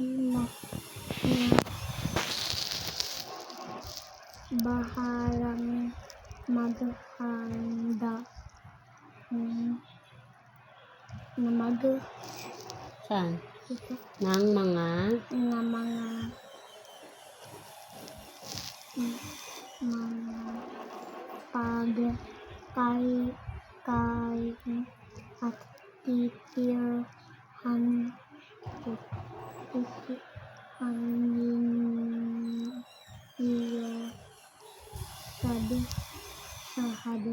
na bahalang maghanda na Saan? ito, Ng mga na mga pagkain at titirhan ninyo sahad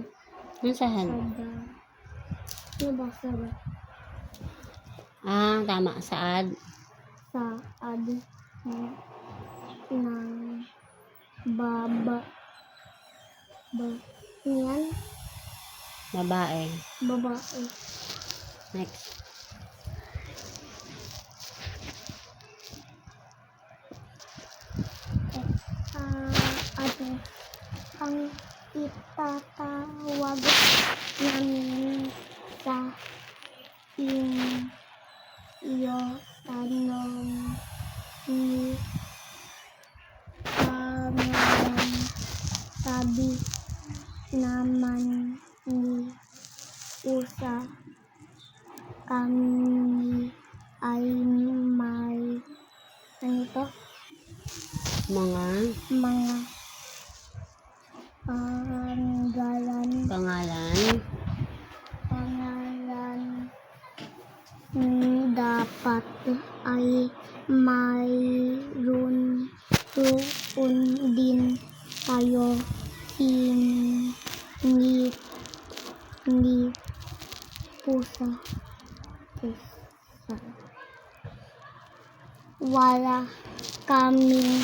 Ano saan? diba sada Tama. Saad. saad ng baba yan Babae. babae Next. ang itatawag namin sa inyo tanong ni pangalan sabi naman ni Usa kami ay may Mga pangalan dapat ay mayroon din tayo ni Pusa. Wala kaming